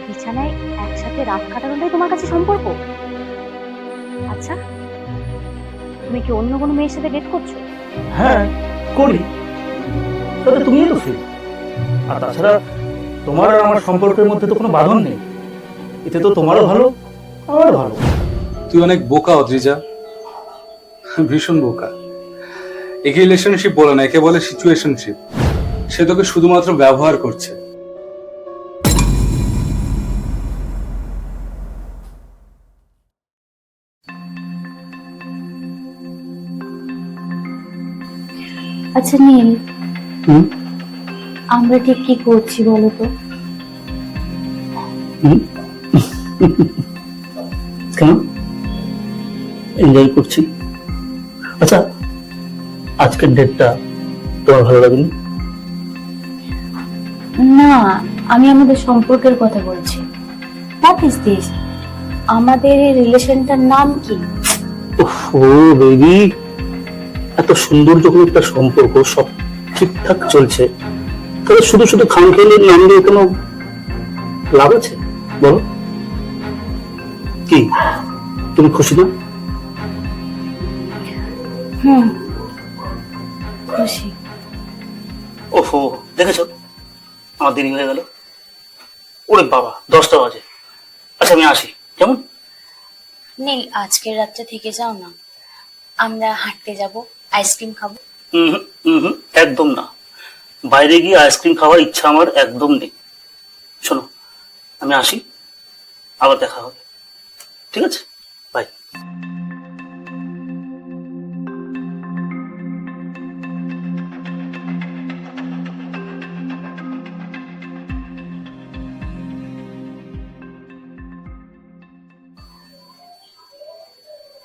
বিছানায় একসাথে রাত কাটানোটাই তোমার কাছে সম্পর্ক? আচ্ছা, তুমি কি অন্য কোনো মেয়ের সাথে ডেট করছো? হ্যাঁ, করি। তবে তুমিই তো ফ্রি। আর তাছাড়া তোমার আর আমার সম্পর্কের মধ্যে তো কোনো বাঁধন নেই। এতে তো তোমারও ভালো, আমারও ভালো। তুই অনেক বোকা অদ্রিজা, ভীষণ বোকা। একে রিলেশনশিপ বলে না, একে বলে সিচুয়েশনশিপ। সে তোকে শুধুমাত্র ব্যবহার করছে। আচ্ছা নীল, হুম আমরা ঠিক কি করছি বলো তো? হুম কেন? এনজয় করছি। আচ্ছা, আজকের ডেটটা তোমার ভালো লাগেনি? না, আমি আমাদের সম্পর্কের কথা বলছি। What is this? আমাদের এই রিলেশনটার নাম কি? ও বেবি, এত সুন্দর যখন একটা সম্পর্ক সব ঠিকঠাক চলছে, তাহলে শুধু শুধু খামখেয়ালি নাম দিয়ে কোনো লাভ আছে বলো? কি তুমি খুশি না? হুম, খুশি। ওহো, দেখেছো আমার দেরি হয়ে গেল। ওরে বাবা, 10টা বাজে। আচ্ছা আমি আসি, কেমন? নীল, আজকের রাতটা থেকে যাও না, আমরা হাঁটতে যাব, আইসক্রিম খাবো। হুম হুম, একদম না। বাইরে গিয়ে আইসক্রিম খাওয়ার ইচ্ছা আমার একদম নেই। শোনো, আমি আসি, আবার দেখা হবে, ঠিক আছে? বাই।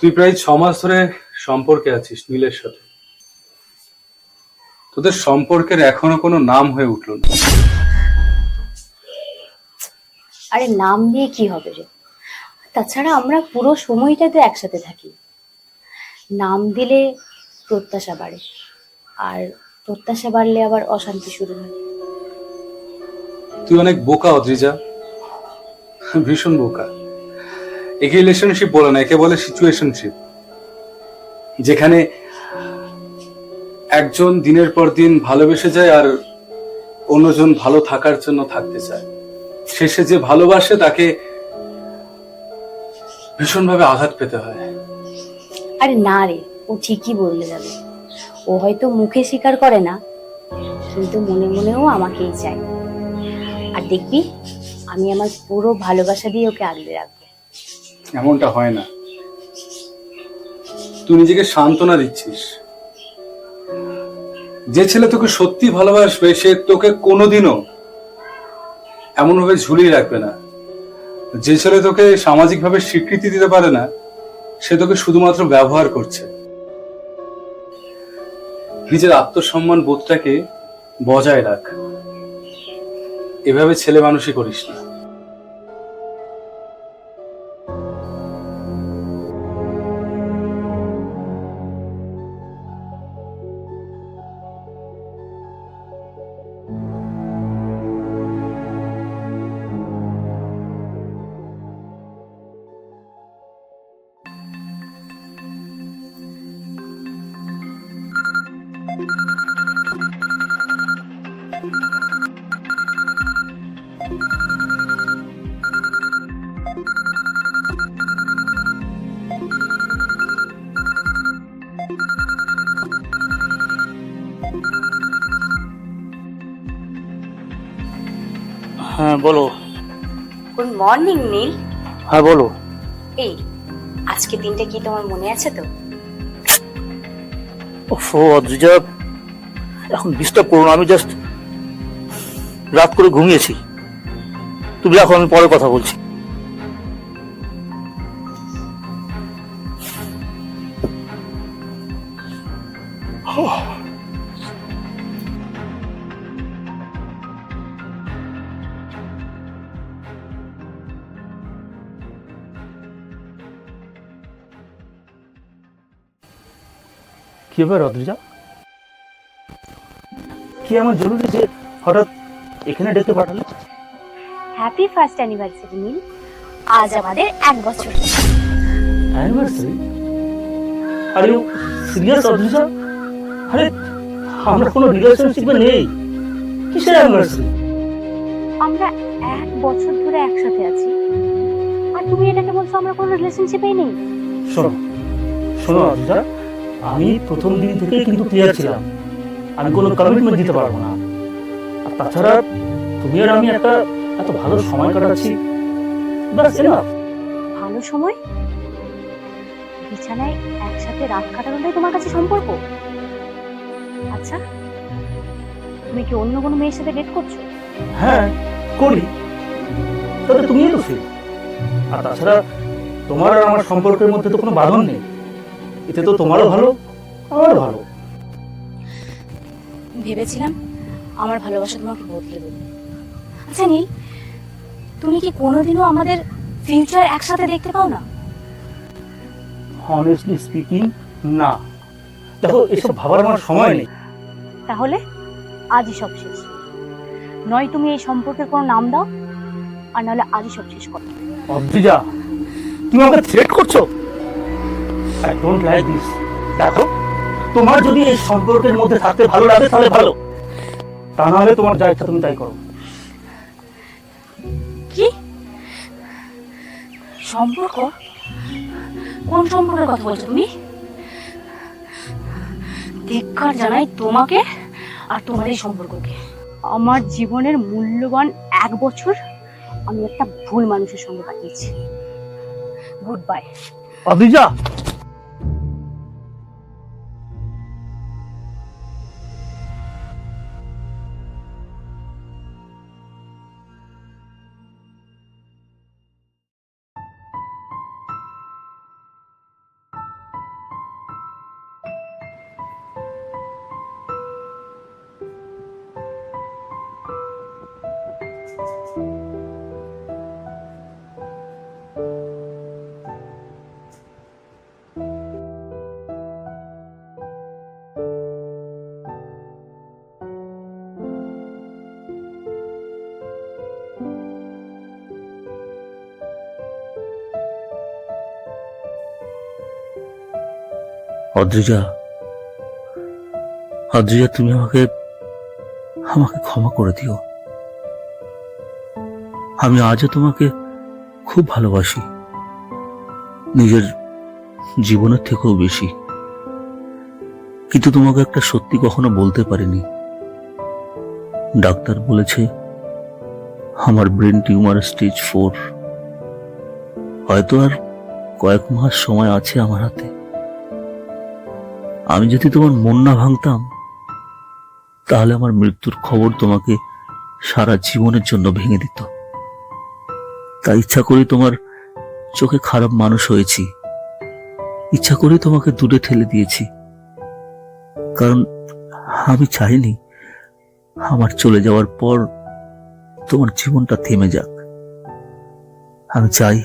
তুই প্রায় 6 মাস ধরে সম্পর্কে আছিস নীলের সাথে। তোদের সম্পর্কের এখনো কোনো নাম হয়ে উঠলো না। আরে নাম দিয়ে কি হবে রে? তাছাড়া আমরা পুরো সময়টাতে একসাথে থাকি। নাম দিলে প্রত্যাশা বাড়ে, আর প্রত্যাশা বাড়লে আবার অশান্তি শুরু হয়। তুই অনেক বোকা অদ্রিজা, ভীষণ বোকা। একে রিলেশনশিপ বলে না, একে বলে সিচুয়েশনশিপ। যেখানে একজন দিনের পর দিন ভালোবেসে যায় আর অন্যজন ভালো থাকার জন্য থাকতে চায়। শেষে যে ভালোবাসে তাকে ভীষণভাবে আঘাত পেতে হয়। আরে না রে, ও ঠিকই বললে যাবে। ও হয়তো মুখে স্বীকার করে না, কিন্তু মনে মনেও আমাকেই চায়। আর দেখবি, আমি আমার পুরো ভালোবাসা দিয়ে ওকে আগলে রাখবো। এমনটা হয় না। তুই নিজেকে সান্ত্বনা দিচ্ছিস। যে ছেলে তোকে সত্যি ভালোবাসবে সে তোকে কোনোদিনও এমন ভাবে ঝুলিয়ে রাখবে না। যে ছেলে তোকে সামাজিকভাবে স্বীকৃতি দিতে পারে না সে তোকে শুধুমাত্র ব্যবহার করছে। নিজের আত্মসম্মান বোধটাকে বজায় রাখ। এভাবে ছেলে মানুষই করিস না। হ্যাঁ বলো। গুড মর্নিং নীল। হ্যাঁ বলো। এই, আজকে দিনটা কি তোমার মনে আছে তো? ওফো অদ্রিজা, এখন ডিস্টার্ব করো না। আমি জাস্ট রাত করে ঘুমিয়েছি। তুমি রাখো, আমি পরে কথা বলছি। কি ব্যাপার অদ্রিজা? কি আমার জরুরি যে হঠাৎ এখানে ডেকে পাঠালে? Happy first anniversary Neel. আজ আমাদের 1 বছর। Anniversary? Are you serious Adrija? আরে আমরা কোনো রিলেশনশিপে নেই, কিসের অ্যানিভার্সারি? আমরা 1 বছর ধরে একসাথে আছি, আর তুমি এটাকে বলছো আমরা কোনো রিলেশনশিপেই নেই। শোনো শোনো অদ্রিজা, আমি প্রথম দিন থেকেই কিন্তু ক্লিয়ার ছিলাম আমি কোনো কমিটমেন্ট দিতে পারবো না। আর তাছাড়া তুমি আর আমি একটা এত ভালো সময় কাটাচ্ছি, ব্যাস এনাফ। ভালো সময়? বিছানায় একসাথে রাত কাটানোটাই তোমার কাছে সম্পর্ক? আচ্ছা, তুমি কি অন্য কোনো মেয়ের সাথে ডেট করছো? হ্যাঁ করি, তবে তুমিই তো ফ্রি। আর তাছাড়া তোমার আর আমার সম্পর্কের মধ্যে তো কোনো বাঁধন নেই, এতে তো তোমারও ভালো আমারও ভালো। ভেবেছিলাম আমার ভালোবাসা তোমাকে বদলে দেবে। আচ্ছা নীল, তুমি কি কোনোদিনও আমাদের ফিউচার একসাথে দেখতে পাও না? অনেস্টলি স্পিকিং, না। দেখো এসব ভাবার আমার সময় নেই। তাহলে আজই সব শেষ। নয় তুমি এই সম্পর্কের কোনো নাম দাও, আর নাহলে আজই সব শেষ করো। অদ্রিজা, তুমি আমাকে থ্রেট করছো? I don't like this. দেখো, তোমার যদি এই সম্পর্কের মধ্যে থাকতে ভালো লাগে তাহলে ভালো, তা না হলে তোমার যা ইচ্ছা তুমি তাই করো। কি সম্পর্ক? কোন সম্পর্কের কথা বলছো তুমি? ধিক্কার জানাই তোমাকে আর তোমার এই সম্পর্ককে। আমার জীবনের মূল্যবান 1 বছর আমি একটা ভুল মানুষের সঙ্গে কাটিয়েছি। Good bye. অদ্রিজা, অদ্রিজা, অদ্রিজা, তুমি আমাকে ক্ষমা করে দিও। আমি আজও তোমাকে খুব ভালোবাসি, নিজের জীবনের থেকেও বেশি। কিন্তু তোমাকে একটা সত্যি কখনো বলতে পারিনি। ডাক্তার বলেছে আমার ব্রেন টিউমার স্টেজ 4। হয়তো আর কয়েক মাস সময় আছে আমার হাতে। আমি যদি তোমার মন না ভাঙতাম, তাহলে আমার মৃত্যুর খবর তোমাকে সারা জীবনের জন্য ভেঙে দিত। তাই ইচ্ছা করি তোমার চোখে খারাপ মানুষ হয়েছি, ইচ্ছা করে তোমাকে দূরে ঠেলে দিয়েছি, কারণ আমি চাইনি আমার চলে যাওয়ার পর তোমার জীবনটা থেমে যাক। আমি চাই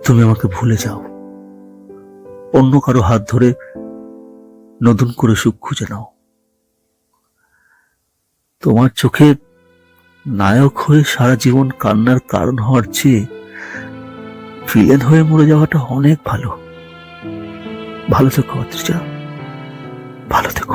তুমি আমাকে ভুলে যাও, অন্য কারো হাত ধরে নতুন করে সুখ খুঁজে নাও। তোমার চোখে নায়ক হয়ে সারা জীবন কান্নার কারণ হওয়ার চেয়ে ভিলেন হয়ে মরে যাওয়াটা অনেক ভালো। ভালো থেকো অদ্রিজা, ভালো থেকো।